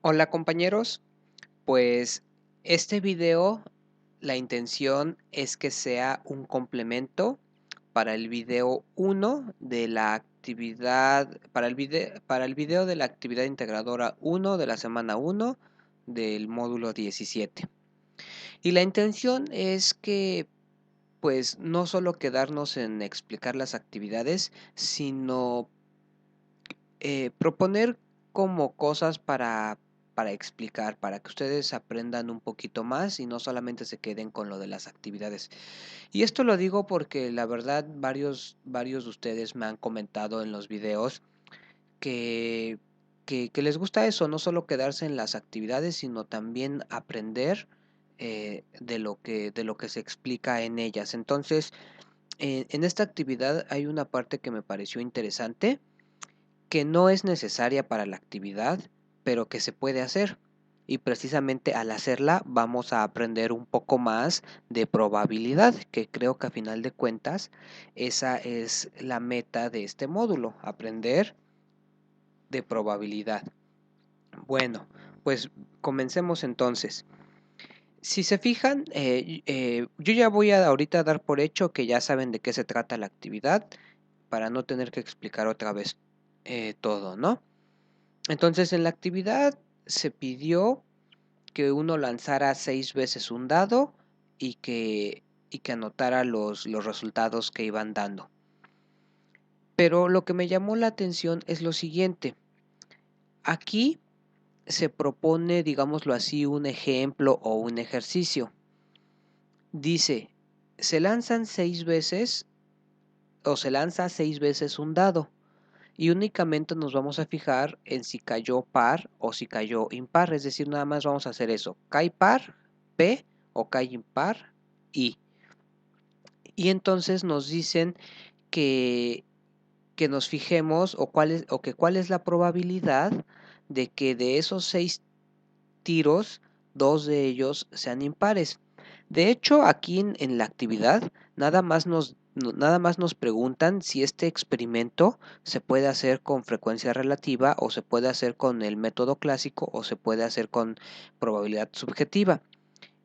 Hola compañeros, pues este video la intención es que sea un complemento para el video uno de la actividad, para el video de la actividad integradora uno de la semana uno del módulo 17. Y la intención es que pues no solo quedarnos en explicar las actividades, sino proponer como cosas para explicar, para que ustedes aprendan un poquito más y no solamente se queden con lo de las actividades. Y esto lo digo porque la verdad varios de ustedes me han comentado en los videos que, que les gusta eso, no solo quedarse en las actividades, sino también aprender de lo que se explica en ellas. Entonces, en esta actividad hay una parte que me pareció interesante que no es necesaria para la actividad, pero que se puede hacer. Y precisamente al hacerla vamos a aprender un poco más de probabilidad, que creo que a final de cuentas esa es la meta de este módulo, aprender de probabilidad. Bueno, pues comencemos entonces. Si se fijan, yo ya voy a ahorita dar por hecho que ya saben de qué se trata la actividad para no tener que explicar otra vez todo, ¿no? Entonces en la actividad se pidió que uno lanzara 6 veces un dado y que anotara los resultados que iban dando. Pero lo que me llamó la atención es lo siguiente. Aquí se propone, digámoslo así, un ejemplo o un ejercicio. Dice, se lanzan 6 veces o se lanza 6 veces un dado. Y únicamente nos vamos a fijar en si cayó par o si cayó impar, es decir, nada más vamos a hacer eso, cae par, P, o cae impar, I. Y entonces nos dicen que, que nos fijemos cuál es la probabilidad de que de esos 6 tiros, 2 de ellos sean impares. De hecho, aquí en la actividad nada más nos preguntan si este experimento se puede hacer con frecuencia relativa o se puede hacer con el método clásico o se puede hacer con probabilidad subjetiva.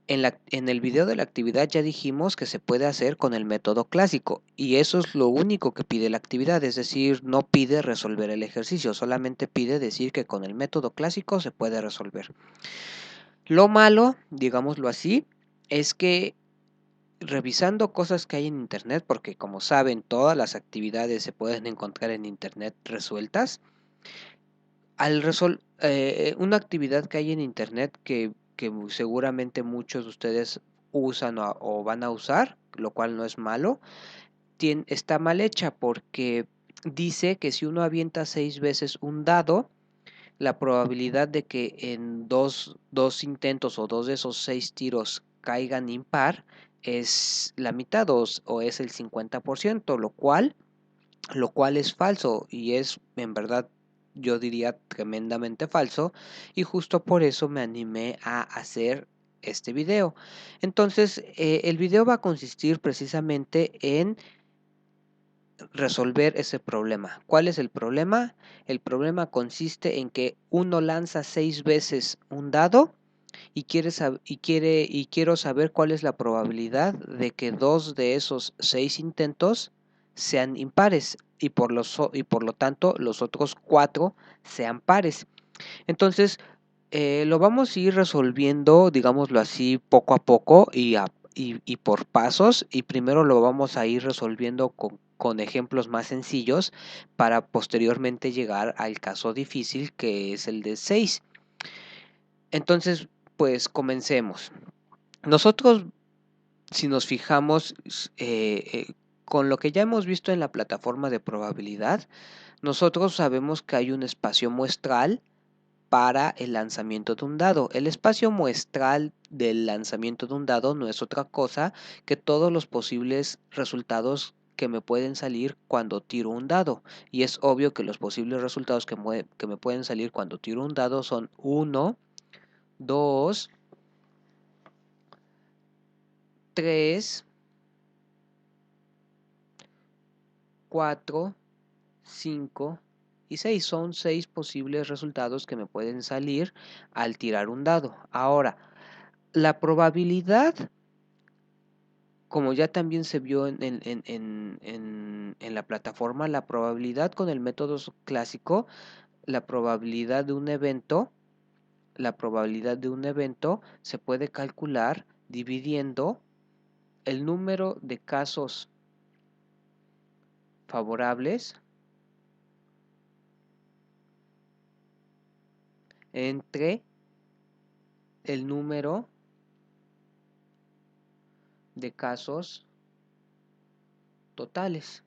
En el video de la actividad ya dijimos que se puede hacer con el método clásico y eso es lo único que pide la actividad, es decir, no pide resolver el ejercicio, solamente pide decir que con el método clásico se puede resolver. Lo malo, digámoslo así, es que revisando cosas que hay en internet, porque como saben, todas las actividades se pueden encontrar en internet resueltas. Una actividad que hay en internet que seguramente muchos de ustedes usan o van a usar, lo cual no es malo, está mal hecha porque dice que si uno avienta 6 veces un dado, la probabilidad de que en dos intentos o dos de esos 6 tiros caigan impar es la mitad o es el 50%, lo cual es falso y es en verdad yo diría tremendamente falso y justo por eso me animé a hacer este video. Entonces el video va a consistir precisamente en resolver ese problema. ¿Cuál es el problema? El problema consiste en que uno lanza 6 veces un dado y quiero saber cuál es la probabilidad de que dos de esos 6 intentos sean impares y por lo tanto los otros 4 sean pares. Entonces, lo vamos a ir resolviendo, digámoslo así, poco a poco y por pasos. Y primero lo vamos a ir resolviendo con ejemplos más sencillos para posteriormente llegar al caso difícil que es el de 6. Entonces, pues comencemos. Nosotros, si nos fijamos con lo que ya hemos visto en la plataforma de probabilidad, nosotros sabemos que hay un espacio muestral para el lanzamiento de un dado. El espacio muestral del lanzamiento de un dado no es otra cosa que todos los posibles resultados que me pueden salir cuando tiro un dado. Y es obvio que los posibles resultados que me pueden salir cuando tiro un dado son 1, 2, 3, 4, 5 y 6. Son 6 posibles resultados que me pueden salir al tirar un dado. Ahora, la probabilidad, como ya también se vio en la plataforma, la probabilidad con el método clásico, la probabilidad de un evento, se puede calcular dividiendo el número de casos favorables entre el número de casos totales.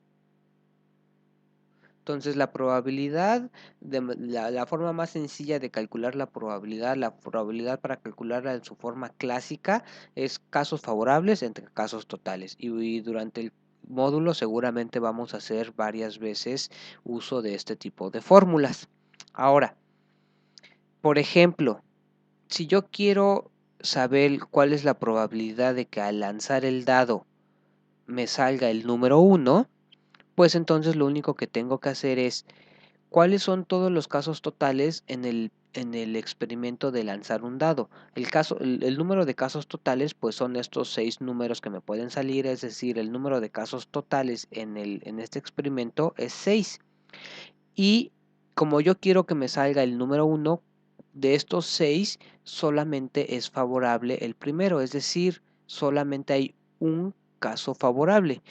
Entonces la probabilidad, la forma más sencilla de calcular la probabilidad para calcularla en su forma clásica es casos favorables entre casos totales. Y durante el módulo seguramente vamos a hacer varias veces uso de este tipo de fórmulas. Ahora, por ejemplo, si yo quiero saber cuál es la probabilidad de que al lanzar el dado me salga el número 1, pues entonces lo único que tengo que hacer es cuáles son todos los casos totales en el experimento de lanzar un dado. El número de casos totales pues son estos 6 números que me pueden salir, es decir, el número de casos totales en este experimento es 6. Y como yo quiero que me salga el número 1, de estos 6 solamente es favorable el primero, es decir, solamente hay un caso favorable.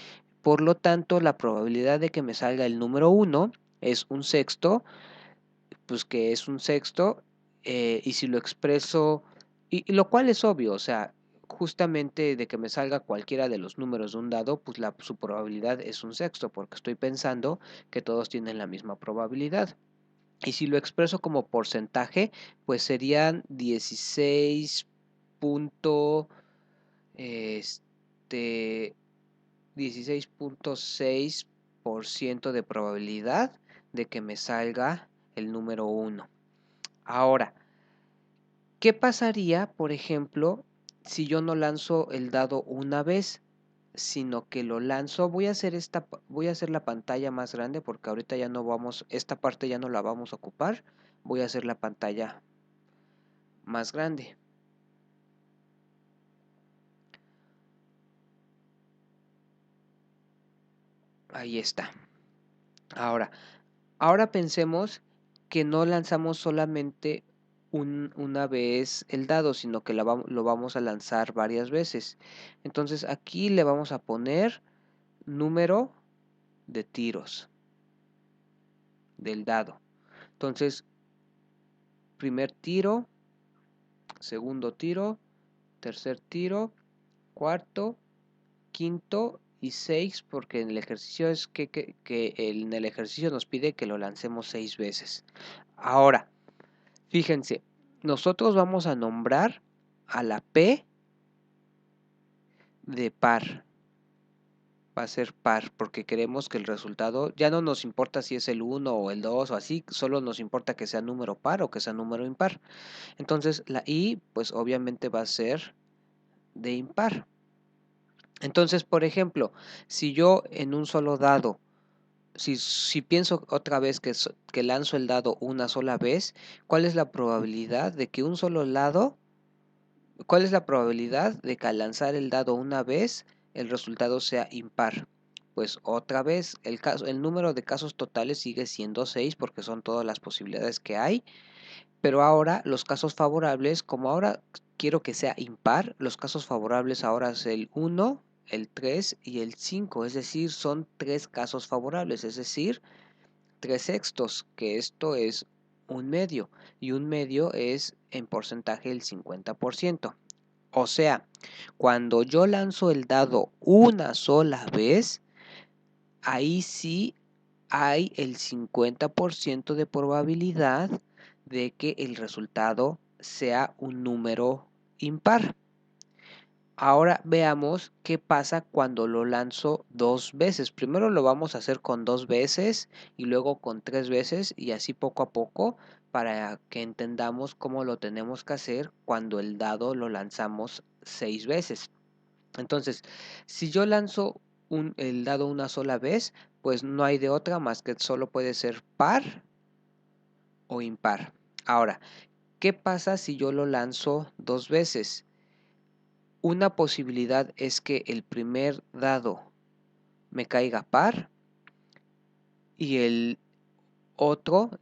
Por lo tanto, la probabilidad de que me salga el número 1 es un sexto, pues que es un sexto, y si lo expreso, y lo cual es obvio, o sea, justamente de que me salga cualquiera de los números de un dado, pues su probabilidad es un sexto, porque estoy pensando que todos tienen la misma probabilidad. Y si lo expreso como porcentaje, pues serían 16 punto, este, 16.6% de probabilidad de que me salga el número 1. Ahora, ¿qué pasaría, por ejemplo, si yo no lanzo el dado una vez, sino que lo lanzo? Voy a hacer la pantalla más grande porque ahorita ya no vamos, esta parte ya no la vamos a ocupar. Voy a hacer la pantalla más grande. Ahí está. Ahora pensemos que no lanzamos solamente una vez el dado, sino que lo vamos a lanzar varias veces. Entonces aquí le vamos a poner número de tiros del dado. Entonces, primer tiro, segundo tiro, tercer tiro, cuarto, quinto y 6, porque en el ejercicio en el ejercicio nos pide que lo lancemos 6 veces. Ahora, fíjense, nosotros vamos a nombrar a la P de par. Va a ser par, porque queremos que el resultado, ya no nos importa si es el 1 o el 2 o así, solo nos importa que sea número par o que sea número impar. Entonces la I, pues obviamente va a ser de impar. Entonces, por ejemplo, si yo en un solo dado, si pienso otra vez que lanzo el dado una sola vez, ¿cuál es la probabilidad de que un solo lado, cuál es la probabilidad de que al lanzar el dado una vez el resultado sea impar? Pues otra vez el número de casos totales sigue siendo 6 porque son todas las posibilidades que hay, pero ahora los casos favorables, como ahora quiero que sea impar, los casos favorables ahora es el 1, el 3 y el 5, es decir, son 3 casos favorables, es decir, 3 sextos, que esto es un medio, y un medio es en porcentaje el 50%. O sea, cuando yo lanzo el dado una sola vez, ahí sí hay el 50% de probabilidad de que el resultado sea un número impar. Ahora veamos qué pasa cuando lo lanzo 2 veces. Primero lo vamos a hacer con 2 veces y luego con 3 veces y así poco a poco para que entendamos cómo lo tenemos que hacer cuando el dado lo lanzamos 6 veces. Entonces, si yo lanzo el dado una sola vez, pues no hay de otra más que solo puede ser par o impar. Ahora, ¿qué pasa si yo lo lanzo 2 veces? Una posibilidad es que el primer dado me caiga par y el otro,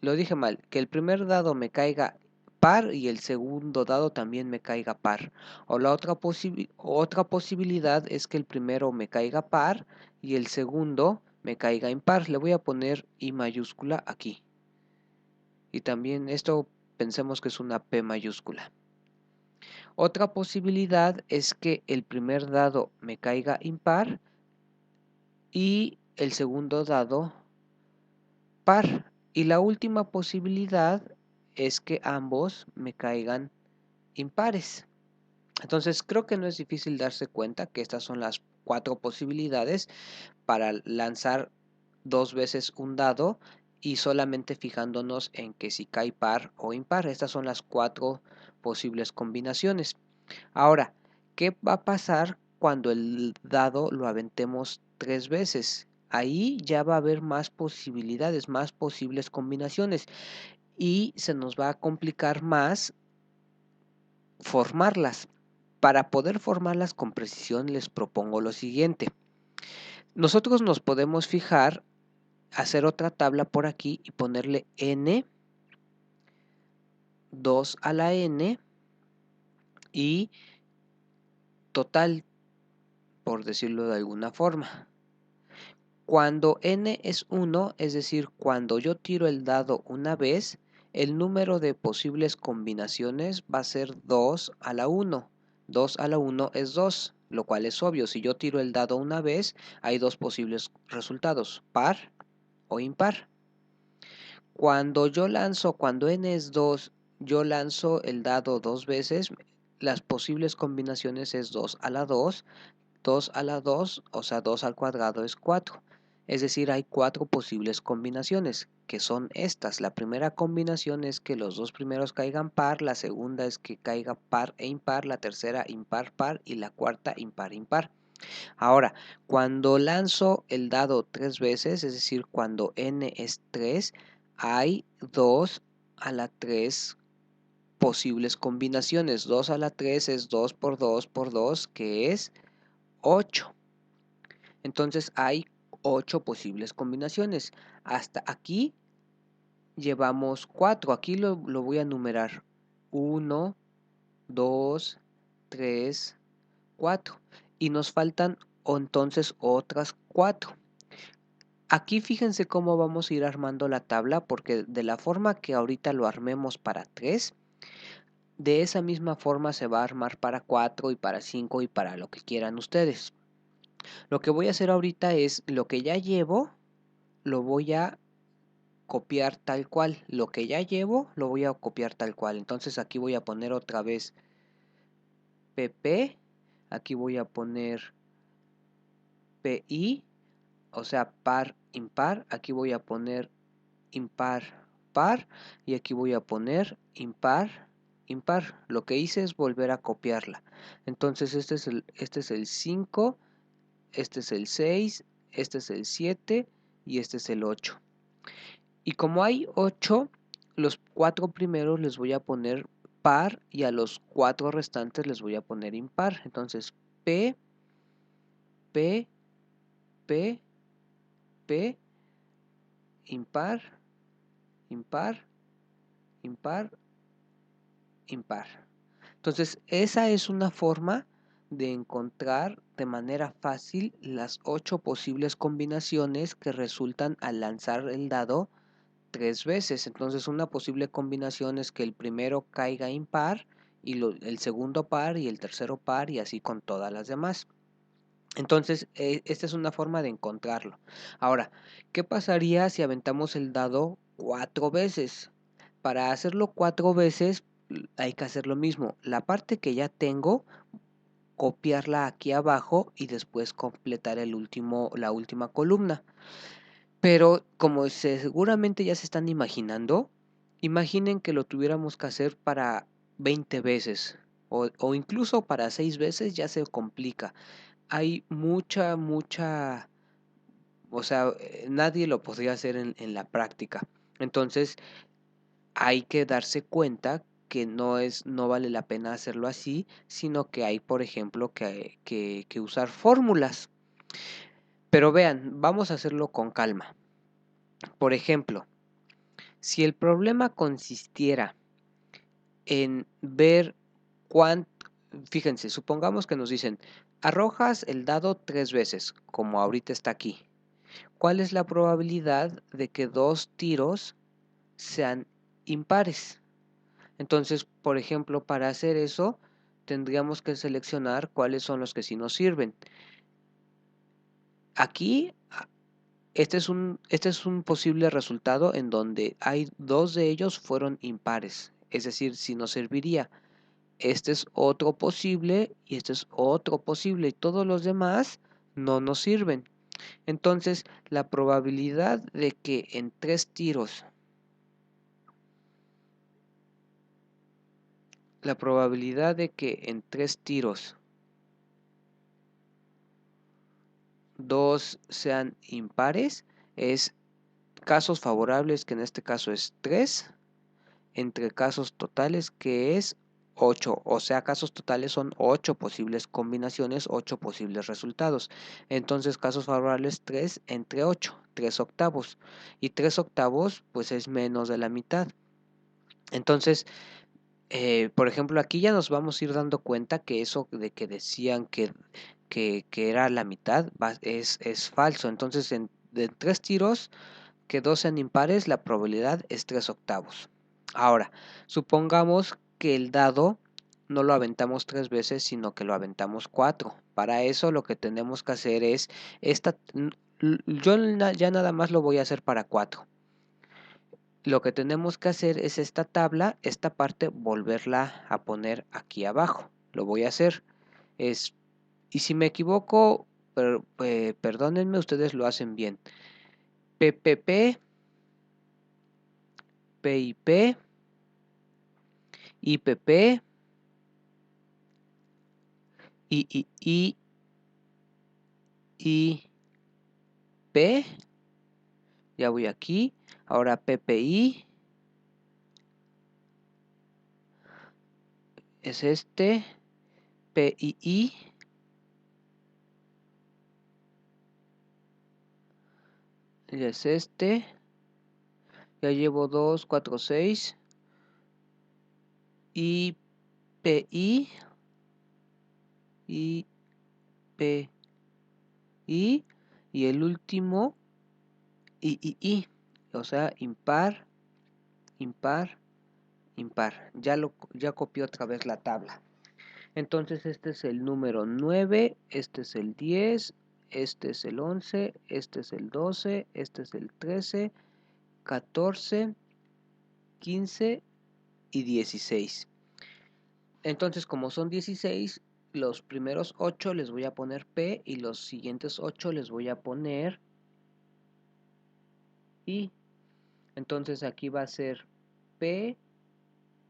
lo dije mal, que el primer dado me caiga par y el segundo dado también me caiga par. O la otra posibilidad es que el primero me caiga par y el segundo me caiga impar. Le voy a poner I mayúscula aquí. Y también esto pensemos que es una P mayúscula. Otra posibilidad es que el primer dado me caiga impar y el segundo dado par. Y la última posibilidad es que ambos me caigan impares. Entonces creo que no es difícil darse cuenta que estas son las 4 posibilidades para lanzar 2 veces un dado y solamente fijándonos en que si cae par o impar. Estas son las 4 posibles combinaciones. Ahora, ¿qué va a pasar cuando el dado lo aventemos 3 veces? Ahí ya va a haber más posibilidades, más posibles combinaciones y se nos va a complicar más formarlas. Para poder formarlas con precisión les propongo lo siguiente. Nosotros nos podemos fijar, hacer otra tabla por aquí y ponerle n, 2 a la n y total, por decirlo de alguna forma. Cuando n es 1, es decir, cuando yo tiro el dado una vez, el número de posibles combinaciones va a ser 2 a la 1. 2 a la 1 es 2, lo cual es obvio. Si yo tiro el dado una vez, hay dos posibles resultados, par o impar. Cuando n es 2, yo lanzo el dado dos veces, las posibles combinaciones es 2 a la 2, 2 a la 2, o sea, 2 al cuadrado es 4. Es decir, hay 4 posibles combinaciones, que son estas. La primera combinación es que los dos primeros caigan par, la segunda es que caiga par e impar, la tercera impar par y la cuarta impar impar. Ahora, cuando lanzo el dado 3 veces, es decir, cuando n es 3, hay 2 a la 3 posibles combinaciones. 2 a la 3 es 2 por 2 por 2, que es 8. Entonces hay 8 posibles combinaciones. Hasta aquí llevamos 4. Aquí lo voy a numerar. 1, 2, 3, 4. Y nos faltan entonces otras 4. Aquí fíjense cómo vamos a ir armando la tabla, porque de la forma que ahorita lo armemos para 3, de esa misma forma se va a armar para 4 y para 5 y para lo que quieran ustedes. Lo que voy a hacer ahorita es lo que ya llevo, lo voy a copiar tal cual. Lo que ya llevo, lo voy a copiar tal cual. Entonces aquí voy a poner otra vez PP, aquí voy a poner PI, o sea, par, impar. Aquí voy a poner impar, par. Y aquí voy a poner impar, impar. Lo que hice es volver a copiarla. Entonces este es el 5, este es el 6, este es el 7 y este es el 8. Y como hay 8, los 4 primeros les voy a poner par y a los 4 restantes les voy a poner impar. Entonces P, P, P, P, impar, impar, impar, impar. Entonces esa es una forma de encontrar de manera fácil las 8 posibles combinaciones que resultan al lanzar el dado 3 veces. Entonces una posible combinación es que el primero caiga impar y el segundo par y el tercero par y así con todas las demás. Entonces esta es una forma de encontrarlo. Ahora, ¿qué pasaría si aventamos el dado 4 veces? Para hacerlo 4 veces hay que hacer lo mismo. La parte que ya tengo, copiarla aquí abajo y después completar la última columna. Pero como seguramente ya se están imaginando, imaginen que lo tuviéramos que hacer para 20 veces o incluso para 6 veces ya se complica. Hay mucha, o sea, nadie lo podría hacer en la práctica. Entonces hay que darse cuenta que no vale la pena hacerlo así, sino que hay, por ejemplo, que usar fórmulas. Pero vean, vamos a hacerlo con calma. Por ejemplo, si el problema consistiera en ver cuánto, fíjense, supongamos que nos dicen, arrojas el dado 3 veces, como ahorita está aquí. ¿Cuál es la probabilidad de que 2 tiros sean impares? Entonces, por ejemplo, para hacer eso, tendríamos que seleccionar cuáles son los que sí nos sirven. Aquí, este es un posible resultado en donde hay 2 de ellos fueron impares, es decir, sí nos serviría. Este es otro posible y este es otro posible y todos los demás no nos sirven. Entonces, la probabilidad de que en 3 tiros, la probabilidad de que en 3 tiros 2 sean impares es casos favorables, que en este caso es 3, entre casos totales, que es 8. O sea, casos totales son 8 posibles combinaciones, 8 posibles resultados. Entonces, casos favorables 3 entre 8, 3 octavos. Y 3 octavos, pues es menos de la mitad. Entonces, por ejemplo, aquí ya nos vamos a ir dando cuenta que eso de que decían que era la mitad es falso. Entonces, de 3 tiros, que 2 sean impares, la probabilidad es 3 octavos. Ahora, supongamos que el dado no lo aventamos 3 veces, sino que lo aventamos 4. Para eso lo que tenemos que hacer es, yo ya nada más lo voy a hacer para 4. Lo que tenemos que hacer es esta tabla, esta parte, volverla a poner aquí abajo. Lo voy a hacer. Y si me equivoco, perdónenme, ustedes lo hacen bien. PPP, PIP, IPP, I, P, ya voy aquí. Ahora PPI es este, PII es este. Ya llevo 2, 4, 6. IPI, IPI y el último I, o sea, impar, impar, impar. Ya copié otra vez la tabla. Entonces este es el número 9, este es el 10, este es el 11, este es el 12, este es el 13, 14, 15 y 16. Entonces, como son 16, los primeros 8 les voy a poner P y los siguientes 8 les voy a poner I. Entonces aquí va a ser P,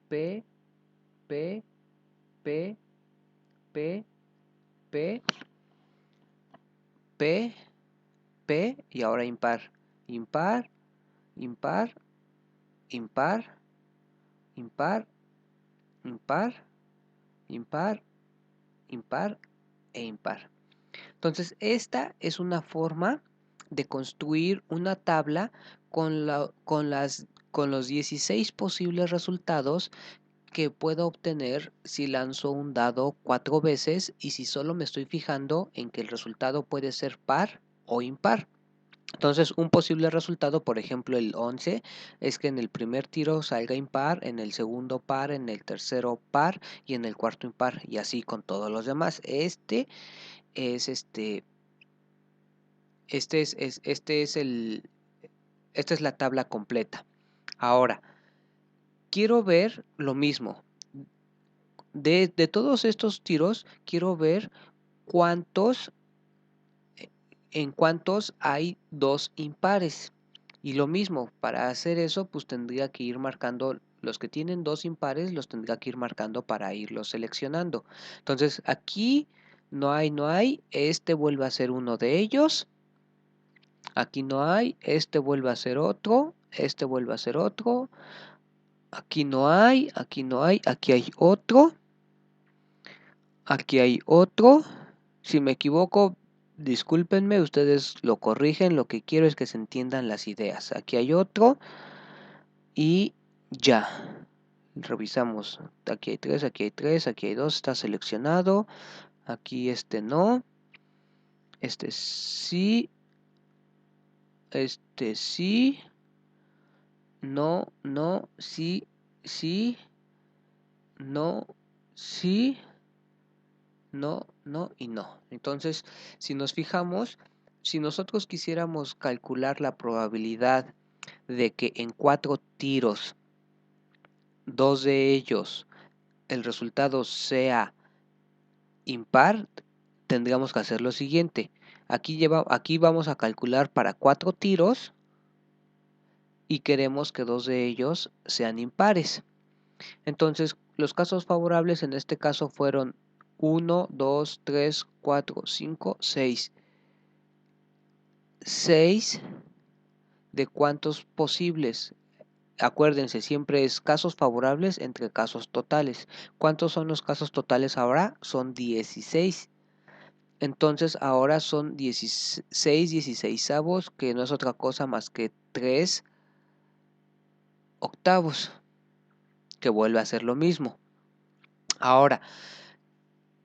P, P, P, P, P, P, P y ahora impar. Impar, impar, impar, impar, impar, impar, impar e impar. Entonces, esta es una forma de construir una tabla con los 16 posibles resultados que puedo obtener si lanzo un dado 4 veces y si solo me estoy fijando en que el resultado puede ser par o impar. Entonces, un posible resultado, por ejemplo, el 11, es que en el primer tiro salga impar, en el segundo par, en el tercero par y en el cuarto impar, y así con todos los demás. Es este, esta es la tabla completa. Ahora, quiero ver lo mismo. De todos estos tiros, quiero ver cuántos, en cuántos hay 2 impares. Y lo mismo, para hacer eso, pues tendría que ir marcando los que tienen 2 impares, los tendría que ir marcando para irlos seleccionando. Entonces, aquí no hay, este vuelve a ser uno de ellos. Aquí no hay, este vuelve a ser otro este vuelve a ser otro, aquí no hay, aquí no hay, aquí hay otro, aquí hay otro. Si me equivoco, discúlpenme, ustedes lo corrigen, lo que quiero es que se entiendan las ideas. Aquí hay otro y ya. Revisamos, aquí hay 3, aquí hay 3, aquí hay 2, está seleccionado, aquí este no, este sí, este sí, no, no, sí, sí, no, sí, no, no y no. Entonces, si nos fijamos, si nosotros quisiéramos calcular la probabilidad de que en 4 tiros, 2 de ellos, el resultado sea impar, tendríamos que hacer lo siguiente. Aquí vamos a calcular para 4 tiros y queremos que 2 de ellos sean impares. Entonces, los casos favorables en este caso fueron 1, 2, 3, 4, 5, 6. 6 de cuántos posibles. Acuérdense, siempre es casos favorables entre casos totales. ¿Cuántos son los casos totales ahora? Son 16. Entonces ahora son 16 16avos, que no es otra cosa más que 3 octavos, que vuelve a ser lo mismo. Ahora,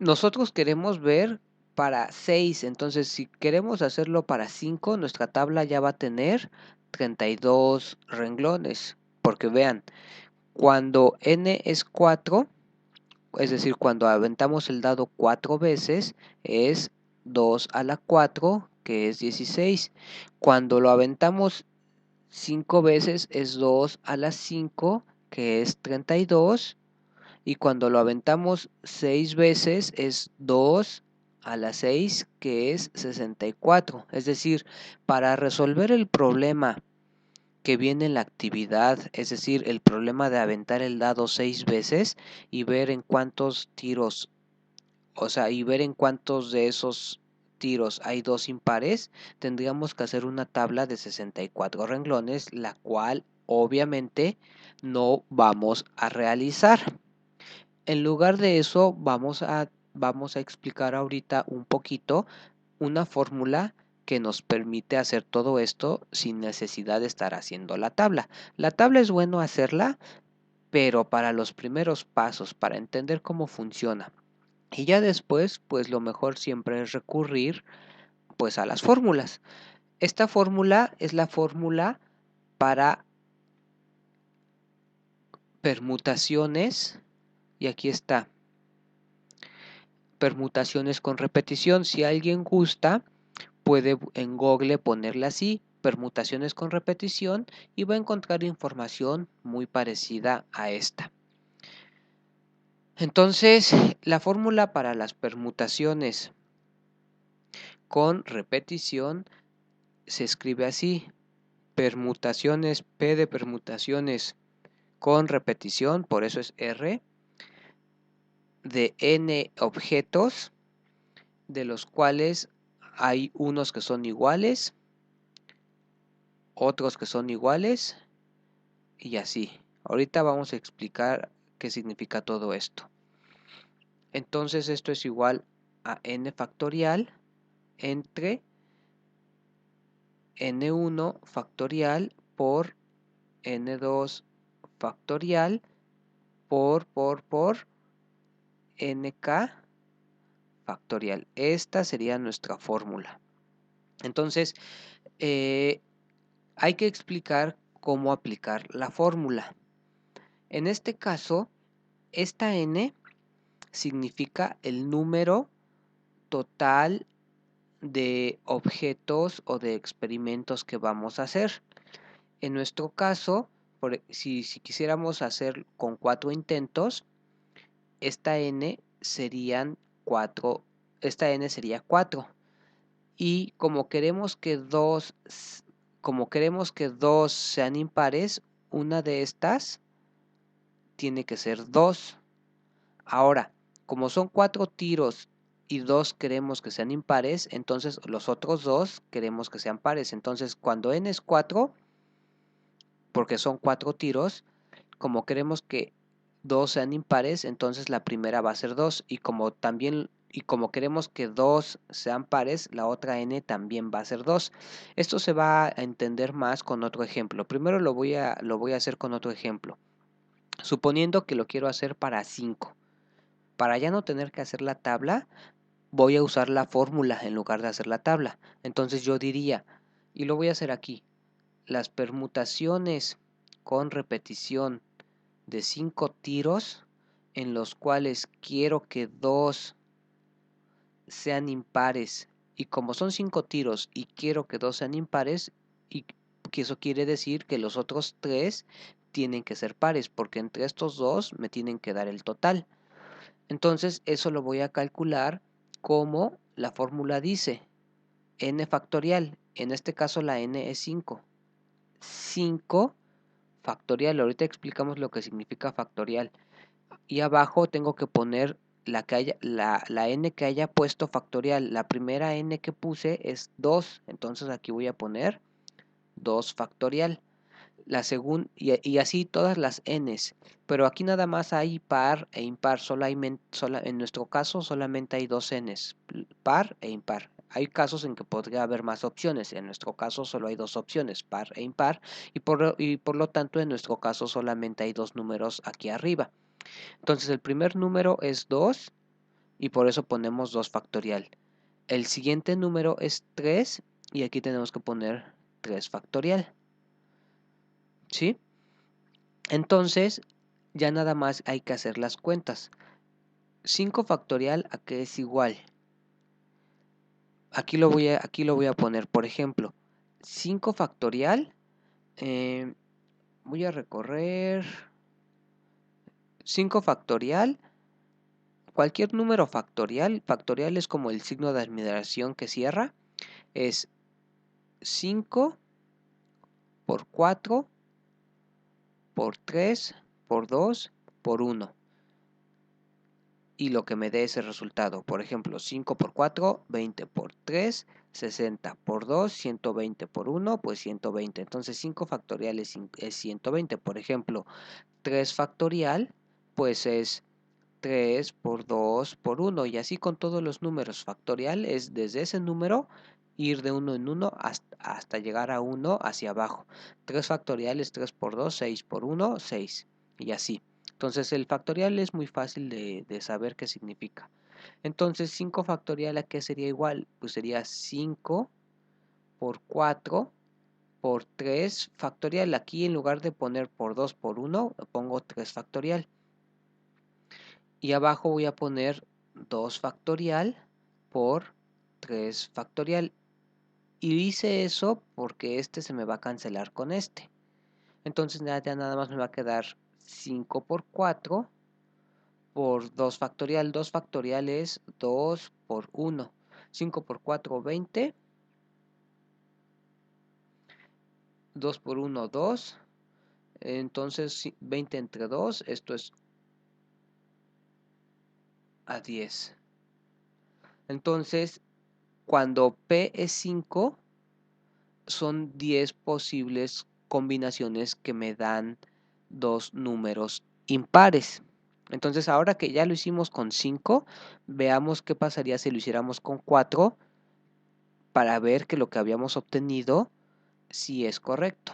nosotros queremos ver para 6, entonces si queremos hacerlo para 5, nuestra tabla ya va a tener 32 renglones, porque vean, cuando n es 4, es decir, cuando aventamos el dado 4 veces, es 2 a la 4, que es 16. Cuando lo aventamos 5 veces, es 2 a la 5, que es 32. Y cuando lo aventamos 6 veces, es 2 a la 6, que es 64. Es decir, para resolver el problema que viene en la actividad, es decir, el problema de aventar el dado 6 veces y ver en cuántos tiros, o sea, y ver en cuántos de esos tiros hay 2 impares, tendríamos que hacer una tabla de 64 renglones, la cual obviamente no vamos a realizar. En lugar de eso, vamos a explicar ahorita un poquito una fórmula que nos permite hacer todo esto sin necesidad de estar haciendo la tabla. La tabla es bueno hacerla, pero para los primeros pasos, para entender cómo funciona. Y ya después, pues lo mejor siempre es recurrir pues a las fórmulas. Esta fórmula es la fórmula para permutaciones, y aquí está, permutaciones con repetición. Si alguien gusta, puede en Google ponerle así, permutaciones con repetición, y va a encontrar información muy parecida a esta. Entonces, la fórmula para las permutaciones con repetición se escribe así: permutaciones, P de permutaciones con repetición, por eso es R, de n objetos, de los cuales hay unos que son iguales, otros que son iguales, y así. Ahorita vamos a explicar qué significa todo esto. Entonces esto es igual a n factorial entre n1 factorial por n2 factorial por nk factorial. Esta sería nuestra fórmula. Entonces, hay que explicar cómo aplicar la fórmula. En este caso, esta n significa el número total de objetos o de experimentos que vamos a hacer. En nuestro caso, si quisiéramos hacer con 4 intentos, esta n serían 4, esta n sería 4. Y como queremos que dos sean impares, una de estas tiene que ser 2. Ahora, como son 4 tiros y 2 queremos que sean impares, entonces los otros 2 queremos que sean pares. Entonces, cuando n es 4, porque son 4 tiros. Como queremos que 2 sean impares, entonces la primera va a ser 2, y como queremos que 2 sean pares, la otra n también va a ser 2. Esto se va a entender más con otro ejemplo. Primero lo voy a hacer con otro ejemplo. Suponiendo que lo quiero hacer para 5. Para ya no tener que hacer la tabla, voy a usar la fórmula en lugar de hacer la tabla. Entonces yo diría, y lo voy a hacer aquí, las permutaciones con repetición de 5 tiros en los cuales quiero que 2 sean impares, y como son 5 tiros y quiero que 2 sean impares, y que eso quiere decir que los otros 3 tienen que ser pares, porque entre estos dos me tienen que dar el total. Entonces eso lo voy a calcular como la fórmula dice, n factorial, en este caso la n es 5. 5 factorial, ahorita explicamos lo que significa factorial. Y abajo tengo que poner la n que haya puesto factorial. La primera n que puse es 2, entonces aquí voy a poner 2 factorial. La segunda, y así todas las n's, pero aquí nada más hay par e impar, en nuestro caso solamente hay dos n's, par e impar. Hay casos en que podría haber más opciones, en nuestro caso solo hay dos opciones, par e impar, y por lo tanto en nuestro caso solamente hay dos números aquí arriba. Entonces el primer número es 2 y por eso ponemos 2 factorial. El siguiente número es 3 y aquí tenemos que poner 3 factorial. ¿Sí? Entonces ya nada más hay que hacer las cuentas. 5 factorial a qué es igual. Aquí lo voy a poner, por ejemplo, 5 factorial. Voy a recorrer 5 factorial. Cualquier número factorial es como el signo de admiración que cierra, es 5 por 4 por 3 por 2 por 1. Y lo que me dé ese resultado. Por ejemplo, 5 por 4, 20 por 3, 60 por 2, 120 por 1, pues 120. Entonces 5 factorial es 120. Por ejemplo, 3 factorial, pues es 3 por 2 por 1. Y así con todos los números. Factorial es desde ese número ir de uno en uno hasta llegar a 1 hacia abajo. 3 factorial es 3 por 2, 6 por 1, 6. Y así. Entonces el factorial es muy fácil de saber qué significa. Entonces 5 factorial a qué sería igual, pues sería 5 por 4 por 3 factorial. Aquí en lugar de poner por 2 por 1, pongo 3 factorial. Y abajo voy a poner 2 factorial por 3 factorial. Y hice eso porque este se me va a cancelar con este. Entonces ya nada más me va a quedar 5 por 4 por 2 factorial. 2 factorial es 2 por 1. 5 por 4, 20. 2 por 1, 2. Entonces 20 entre 2, esto es a 10. Entonces, cuando P es 5, son 10 posibles combinaciones que me dan dos números impares. Entonces, ahora que ya lo hicimos con 5, veamos qué pasaría si lo hiciéramos con 4 para ver que lo que habíamos obtenido sí es correcto.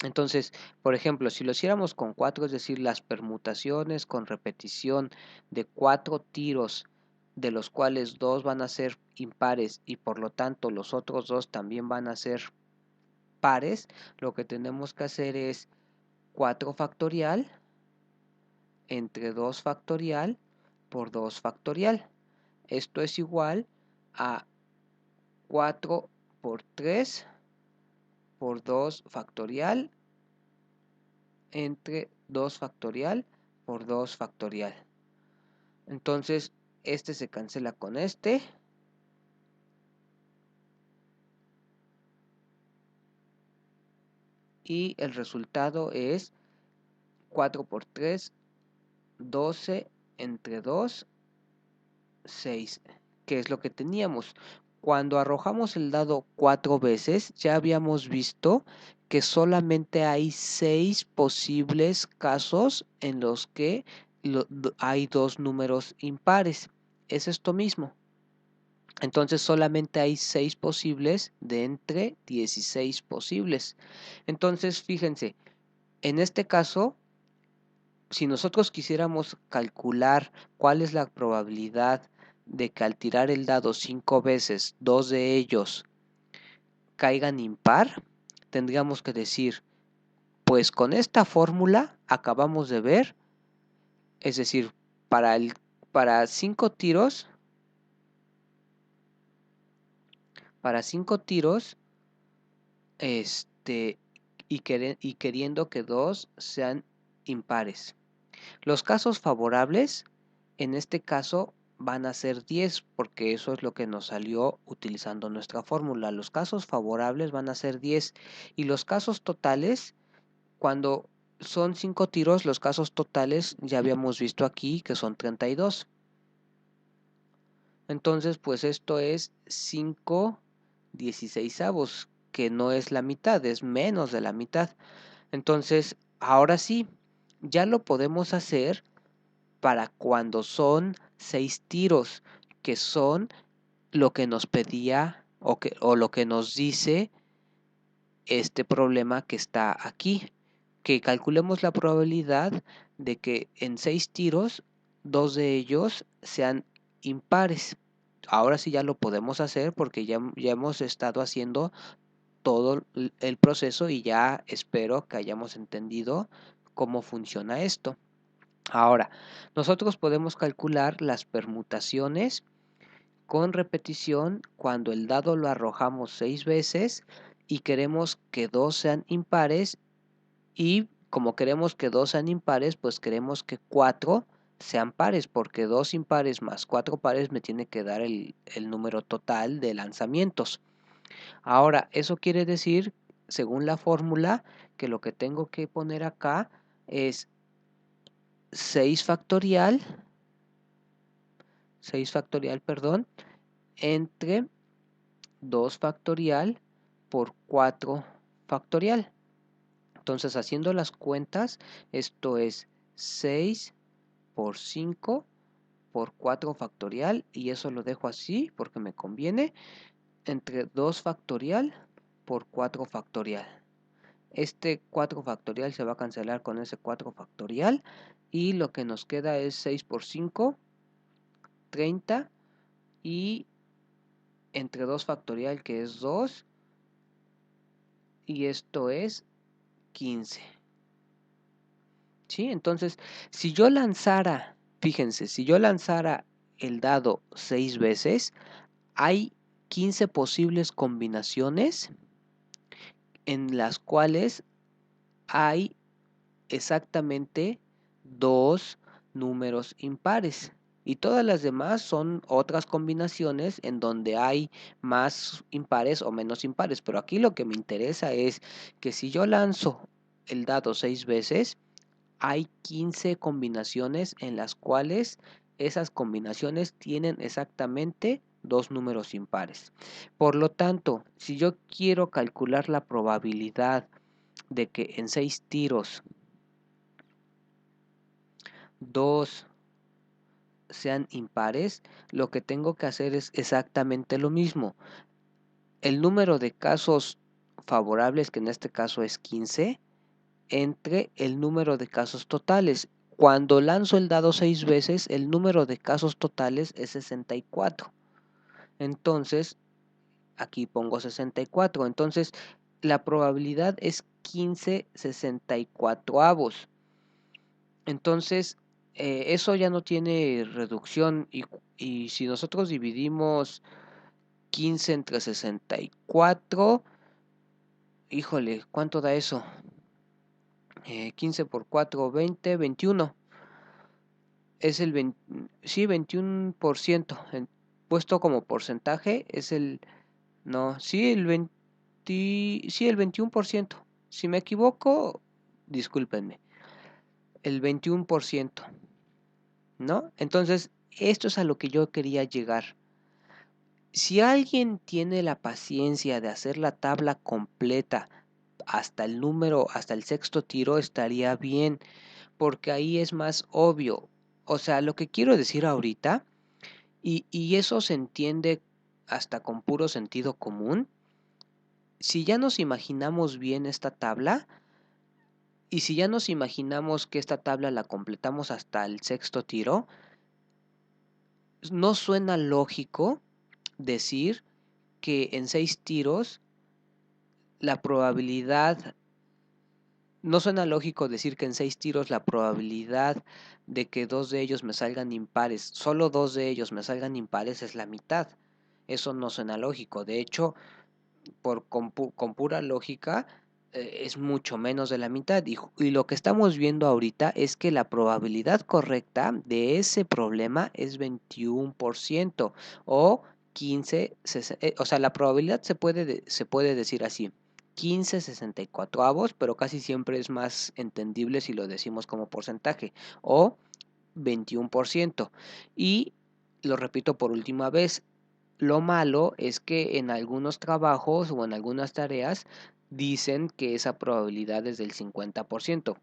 Entonces, por ejemplo, si lo hiciéramos con 4, es decir, las permutaciones con repetición de 4 tiros, de los cuales 2 van a ser impares y por lo tanto los otros 2 también van a ser pares, lo que tenemos que hacer es 4 factorial entre 2 factorial por 2 factorial. Esto es igual a 4 por 3 por 2 factorial entre 2 factorial por 2 factorial. Entonces, este se cancela con este. Y el resultado es 4 por 3, 12 entre 2, 6, que es lo que teníamos. Cuando arrojamos el dado 4 veces, ya habíamos visto que solamente hay 6 posibles casos en los que hay dos números impares. Es esto mismo. Entonces solamente hay 6 posibles de entre 16 posibles. Entonces, fíjense, en este caso, si nosotros quisiéramos calcular cuál es la probabilidad de que al tirar el dado 5 veces, 2 de ellos caigan impar, tendríamos que decir, pues con esta fórmula acabamos de ver, es decir, para 5 tiros, y queriendo que 2 sean impares. Los casos favorables, en este caso, van a ser 10, porque eso es lo que nos salió utilizando nuestra fórmula. Los casos favorables van a ser 10 y los casos totales, cuando son 5 tiros, los casos totales ya habíamos visto aquí que son 32. Entonces, pues esto es 5/16, que no es la mitad, es menos de la mitad. Entonces, ahora sí, ya lo podemos hacer para cuando son 6 tiros, que son lo que nos pedía o lo que nos dice este problema que está aquí, que calculemos la probabilidad de que en 6 tiros, 2 de ellos sean impares. Ahora sí ya lo podemos hacer porque ya hemos estado haciendo todo el proceso y ya espero que hayamos entendido cómo funciona esto. Ahora, nosotros podemos calcular las permutaciones con repetición cuando el dado lo arrojamos 6 veces y queremos que 2 sean impares, y como queremos que 2 sean impares, pues queremos que 4 sean pares, porque 2 impares más 4 pares me tiene que dar el número total de lanzamientos. Ahora, eso quiere decir, según la fórmula, que lo que tengo que poner acá es 6 factorial, entre 2 factorial por 4 factorial. Entonces, haciendo las cuentas, esto es 6 por 5 por 4 factorial, y eso lo dejo así porque me conviene, entre 2 factorial por 4 factorial. Este 4 factorial se va a cancelar con ese 4 factorial y lo que nos queda es 6 por 5, 30, y entre 2 factorial, que es 2, y esto es 15. ¿Sí? Entonces, si yo lanzara, fíjense, si yo lanzara el dado 6 veces, hay 15 posibles combinaciones en las cuales hay exactamente 2 números impares. Y todas las demás son otras combinaciones en donde hay más impares o menos impares. Pero aquí lo que me interesa es que si yo lanzo el dado 6 veces, hay 15 combinaciones en las cuales esas combinaciones tienen exactamente 2 números impares. Por lo tanto, si yo quiero calcular la probabilidad de que en 6 tiros 2 sean impares, lo que tengo que hacer es exactamente lo mismo. El número de casos favorables, que en este caso es 15, entre el número de casos totales. Cuando lanzo el dado 6 veces, el número de casos totales es 64. Entonces, aquí pongo 64. Entonces, la probabilidad es 15/64. Entonces, eso ya no tiene reducción, y si nosotros dividimos 15 entre 64, híjole, ¿cuánto da eso? 15 por 4, 20, 21. Es el 20, sí, 21%. Puesto como porcentaje es no, sí, sí, el 21%. Si me equivoco, discúlpenme. El 21%, ¿no? Entonces, esto es a lo que yo quería llegar. Si alguien tiene la paciencia de hacer la tabla completa hasta el sexto tiro estaría bien, porque ahí es más obvio. O sea, lo que quiero decir ahorita, y eso se entiende hasta con puro sentido común, si ya nos imaginamos bien esta tabla, y si ya nos imaginamos que esta tabla la completamos hasta el sexto tiro, no suena lógico decir que en 6 tiros la probabilidad, no suena lógico decir que en 6 tiros la probabilidad de que 2 de ellos me salgan impares, solo 2 de ellos me salgan impares es la mitad. Eso no suena lógico. De hecho, con pura lógica, es mucho menos de la mitad. Y lo que estamos viendo ahorita es que la probabilidad correcta de ese problema es 21% o 15, o sea, la probabilidad se puede decir así: 15/64, pero casi siempre es más entendible si lo decimos como porcentaje, o 21%. Y lo repito por última vez, lo malo es que en algunos trabajos o en algunas tareas dicen que esa probabilidad es del 50%,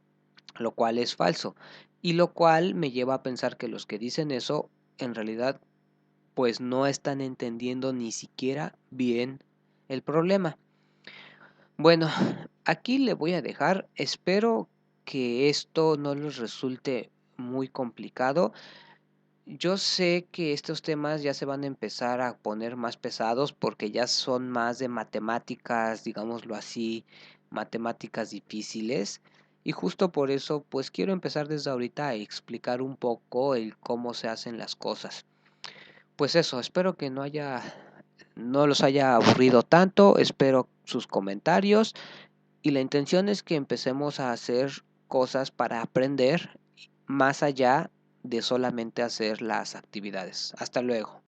lo cual es falso. Y lo cual me lleva a pensar que los que dicen eso en realidad pues no están entendiendo ni siquiera bien el problema. Bueno, aquí le voy a dejar. Espero que esto no les resulte muy complicado. Yo sé que estos temas ya se van a empezar a poner más pesados porque ya son más de matemáticas, digámoslo así, matemáticas difíciles. Y justo por eso, pues quiero empezar desde ahorita a explicar un poco el cómo se hacen las cosas. Pues eso, espero que no los haya aburrido tanto, espero sus comentarios y la intención es que empecemos a hacer cosas para aprender más allá de solamente hacer las actividades. Hasta luego.